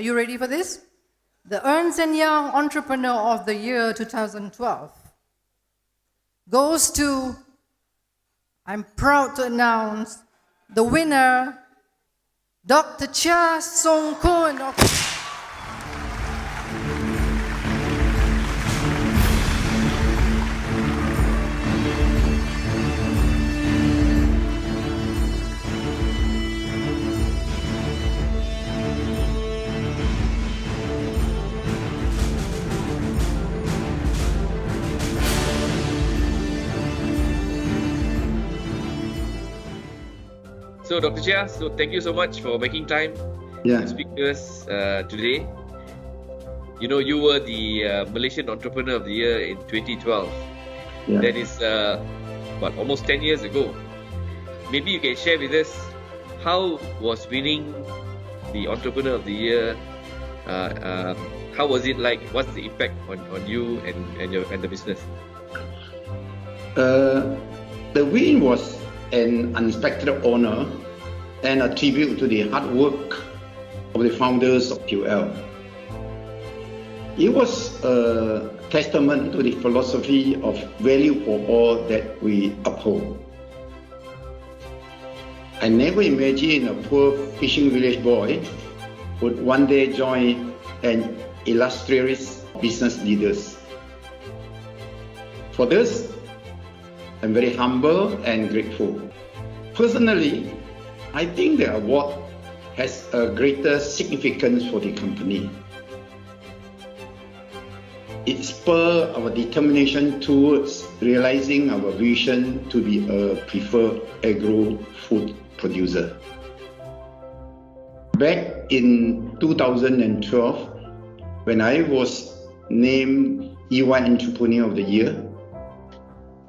Are you ready for this? The Ernst & Young Entrepreneur of the Year 2012 goes to, I'm proud to announce, the winner, Dr. Chia Song Kun of So, Dr. Chia, thank you so much for making time to speak to us today. You know, you were the Malaysian Entrepreneur of the Year in 2012. Yeah. That is, almost 10 years ago. Maybe you can share with us how was winning the Entrepreneur of the Year? How was it like? What's the impact on you and the business? The win was an unexpected honor and a tribute to the hard work of the founders of QL. It was a testament to the philosophy of value for all that we uphold. I never imagined a poor fishing village boy would one day join an illustrious business leaders. For this, I'm very humble and grateful. Personally, I think the award has a greater significance for the company. It spurred our determination towards realizing our vision to be a preferred agro-food producer. Back in 2012, when I was named EY Entrepreneur of the Year,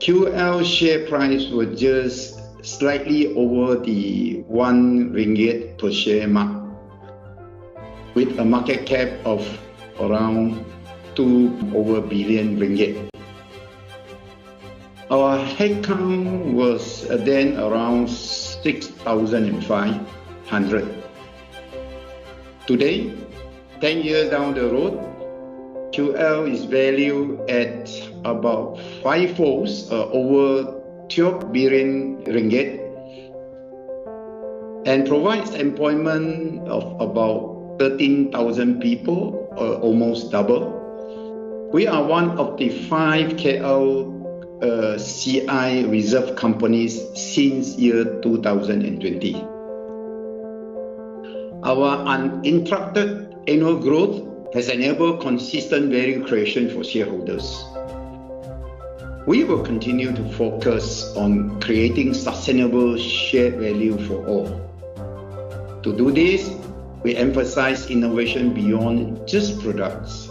QL share price was just slightly over the 1 ringgit per share mark, with a market cap of around 2 billion ringgit. Our headcount was then around 6,500. Today, 10 years down the road, QL is valued at about five-fold, over 12 billion ringgit, and provides employment of about 13,000 people, almost double. We are one of the 5 KL CI reserve companies since year 2020. Our uninterrupted annual growth has enabled consistent value creation for shareholders. We will continue to focus on creating sustainable shared value for all. To do this, we emphasize innovation beyond just products.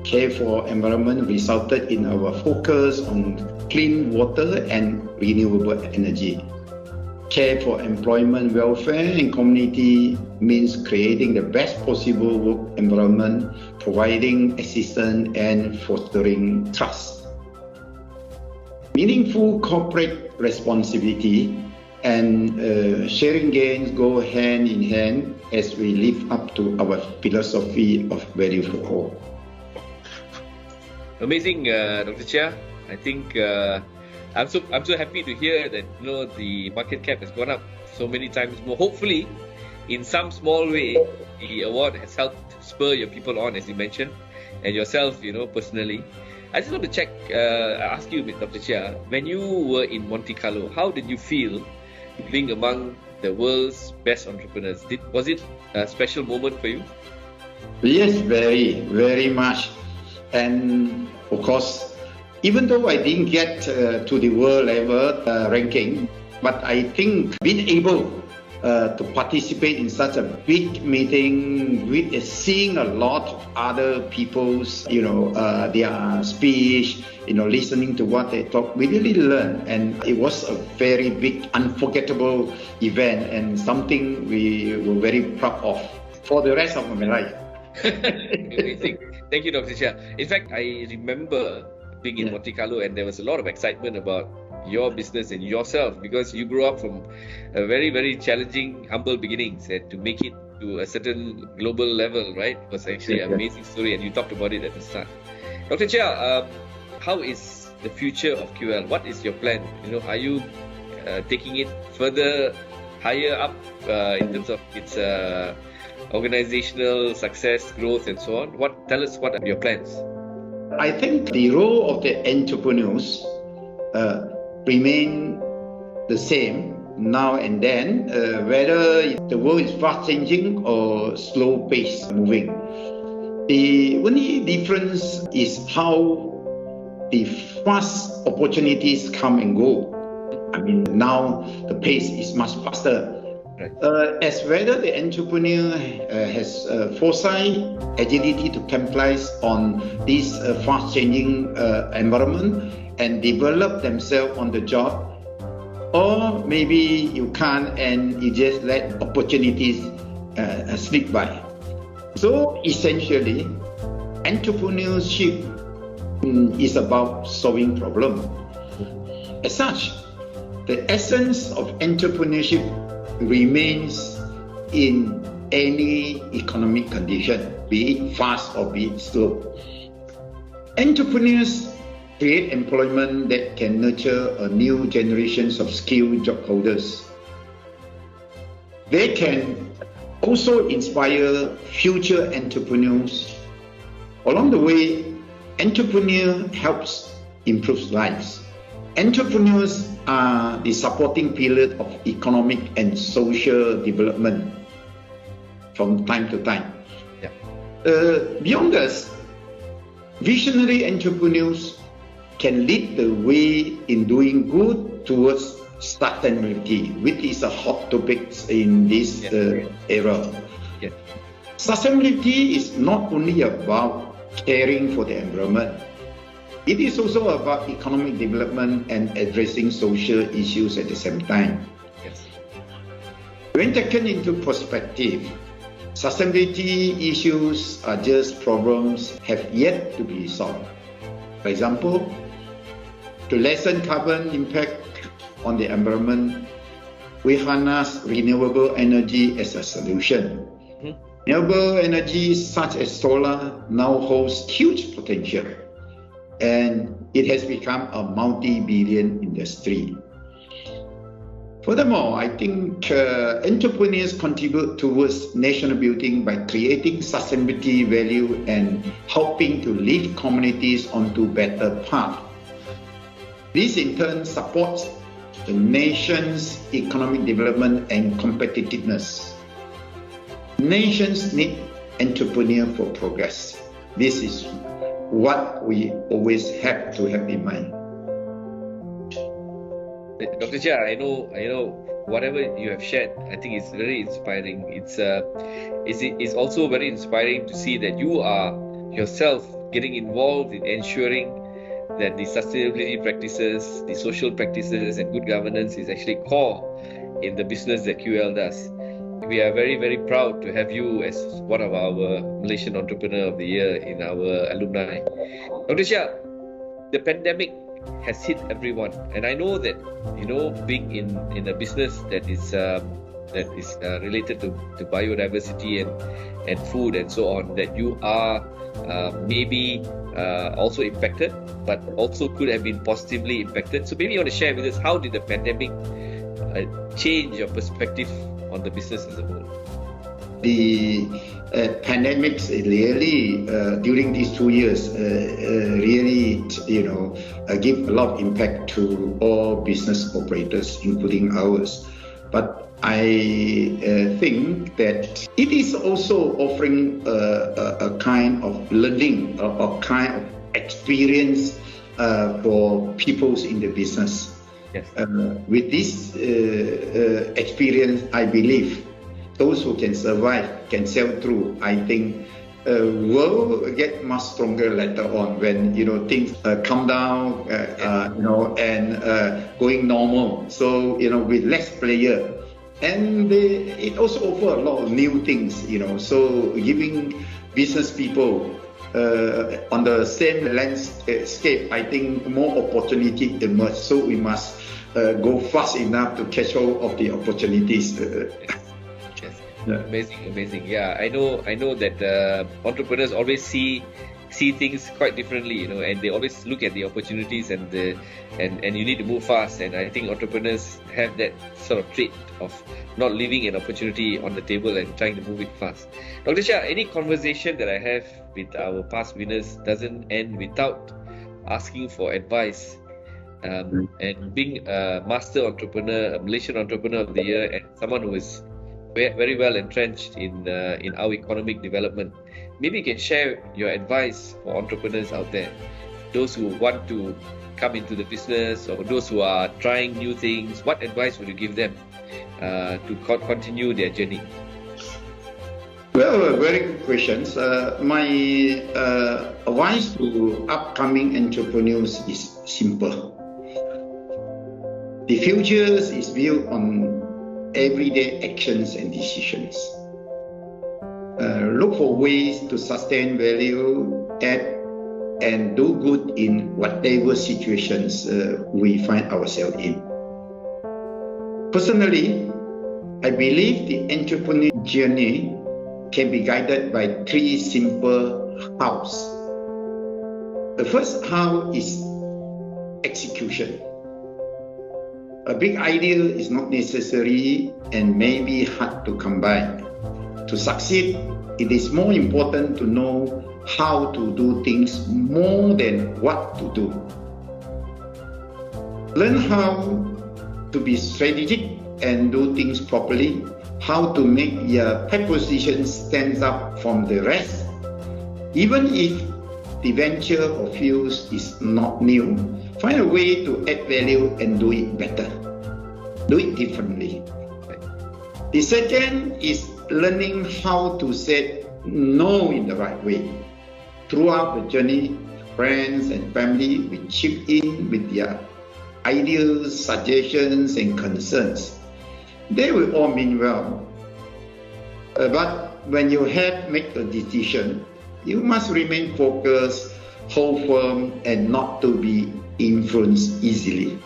Care for environment resulted in our focus on clean water and renewable energy. Care for employment, welfare, and community means creating the best possible work environment, providing assistance, and fostering trust. Meaningful corporate responsibility and sharing gains go hand in hand as we live up to our philosophy of value for all. Amazing, Dr. Chia. I think I'm so happy to hear that the market cap has gone up so many times more. Hopefully, in some small way, the award has helped spur your people on, as you mentioned, and yourself, personally. I just want to ask you, Dr. Chia, when you were in Monte Carlo, how did you feel being among the world's best entrepreneurs? Was it a special moment for you? Yes, very, very much. And of course, even though I didn't get to the world level ranking, but I think being able to participate in such a big meeting with seeing a lot of other people's, their speech, listening to what they talk, we really learned. And it was a very big, unforgettable event and something we were very proud of for the rest of my life. Amazing. Thank you, Dr. Chia. In fact, I remember being in Monte Carlo and there was a lot of excitement about your business and yourself, because you grew up from a very, very challenging, humble beginnings, and to make it to a certain global level, right? It was actually an amazing story, and you talked about it at the start. Dr. Chia, how is the future of QL? What is your plan? Are you taking it further, higher up in terms of its organizational success, growth, and so on? Tell us what are your plans? I think the role of the entrepreneurs remain the same now and then, whether the world is fast changing or slow pace moving. The only difference is how the fast opportunities come and go. I mean, now the pace is much faster. Right. As whether the entrepreneur has foresight, agility to capitalize on this fast-changing environment and develop themselves on the job, or maybe you can't and you just let opportunities slip by. So essentially, entrepreneurship is about solving problems. As such, the essence of entrepreneurship remains in any economic condition, be it fast or be it slow. Entrepreneurs create employment that can nurture a new generations of skilled job holders. They can also inspire future entrepreneurs. Along the way, entrepreneur helps improve lives. Entrepreneurs are the supporting pillar of economic and social development from time to time. Yeah. Beyond this, visionary entrepreneurs can lead the way in doing good towards sustainability, which is a hot topic in this era. Yeah. Sustainability is not only about caring for the environment. It is also about economic development and addressing social issues at the same time. Yes. When taken into perspective, sustainability issues are just problems have yet to be solved. For example, to lessen carbon impact on the environment, we harness renewable energy as a solution. Renewable energy such as solar now holds huge potential, and it has become a multi-billion industry. Furthermore, I think entrepreneurs contribute towards national building by creating sustainability value and helping to lead communities onto better path. This in turn supports the nation's economic development and competitiveness. Nations need entrepreneurs for progress. This is what we always have to have in mind. Dr. Chia, I know whatever you have shared, I think it's very inspiring. It's also very inspiring to see that you are yourself getting involved in ensuring that the sustainability practices, the social practices and good governance is actually core in the business that QL does. We are very, very proud to have you as one of our Malaysian Entrepreneur of the Year in our alumni. Dr. Chia, the pandemic has hit everyone, and I know that being in a business that is related to biodiversity and food and so on, that you are maybe also impacted, but also could have been positively impacted. So maybe you want to share with us, how did the pandemic change your perspective on the business as a whole? The pandemics really during these 2 years really give a lot of impact to all business operators, including ours. But I think that it is also offering a kind of learning, a kind of experience for people in the business. Yes. With this experience, I believe those who can survive, can sail through, I think will get much stronger later on when things come down and going normal. So with less player, and it also offers a lot of new things. So giving business people on the same landscape, I think more opportunity emerge. So we must go fast enough to catch hold of the opportunities. Yes. Amazing. Yeah, I know that entrepreneurs always see things quite differently, and they always look at the opportunities and you need to move fast. And I think entrepreneurs have that sort of trait of not leaving an opportunity on the table and trying to move it fast. Dr. Chia, any conversation that I have with our past winners doesn't end without asking for advice. And being a master entrepreneur, a Malaysian entrepreneur of the year, and someone who is very well entrenched in our economic development, maybe you can share your advice for entrepreneurs out there, those who want to come into the business or those who are trying new things. What advice would you give them to continue their journey? Well, very good questions. My advice to upcoming entrepreneurs is simple. The future is built on everyday actions and decisions. Look for ways to sustain value, add, and do good in whatever situations we find ourselves in. Personally, I believe the entrepreneur journey can be guided by 3 simple hows. The first how is execution. A big idea is not necessary and may be hard to come by. To succeed, it is more important to know how to do things more than what to do. Learn how to be strategic and do things properly, how to make your proposition stand up from the rest. Even if the venture or field is not new, find a way to add value and do it better. Do it differently. The second is learning how to say no in the right way. Throughout the journey, friends and family will chip in with their ideas, suggestions, and concerns. They will all mean well. But when you have made a decision, you must remain focused, hold firm, and not to be influenced easily.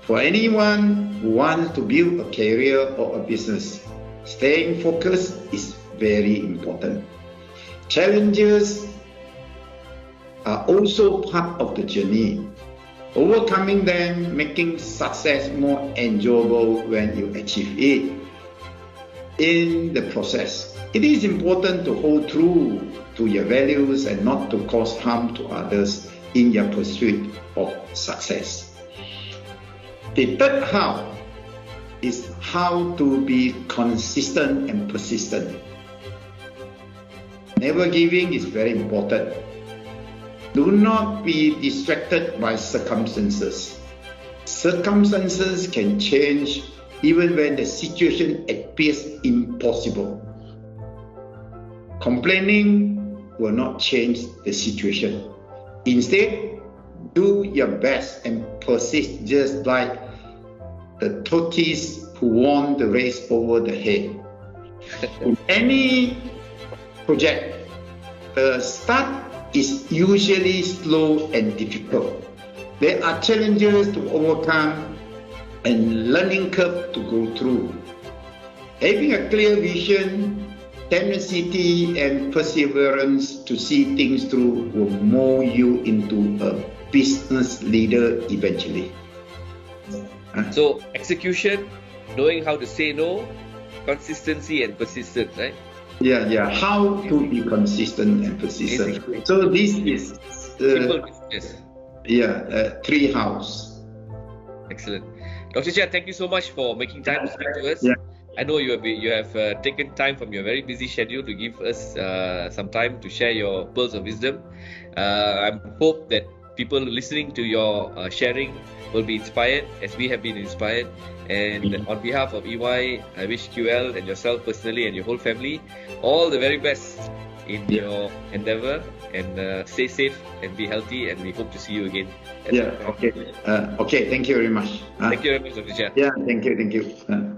For anyone who wants to build a career or a business, staying focused is very important. Challenges are also part of the journey. Overcoming them, making success more enjoyable when you achieve it. In the process, it is important to hold true to your values and not to cause harm to others in your pursuit of success. The third how is how to be consistent and persistent. Never giving is very important. Do not be distracted by circumstances. Circumstances can change even when the situation appears impossible. Complaining will not change the situation. Instead, do your best and persist, just like the tortoise who won the race over the head. In any project, the start is usually slow and difficult. There are challenges to overcome and learning curve to go through. Having a clear vision, tenacity, and perseverance to see things through will mold you into a business leader eventually. So execution, knowing how to say no, consistency and persistence, right? Yeah. How to be consistent and persistent. So this is simple business. 3 hows. Excellent. Dr. Chia, thank you so much for making time to speak to us. Yeah. I know you have taken time from your very busy schedule to give us some time to share your pearls of wisdom. I hope that people listening to your sharing will be inspired as we have been inspired. And on behalf of EY, I wish QL and yourself personally and your whole family all the very best in your endeavor, and stay safe and be healthy, and we hope to see you again. Okay. Thank you very much. Thank you very much, Dr. Chia. Thank you.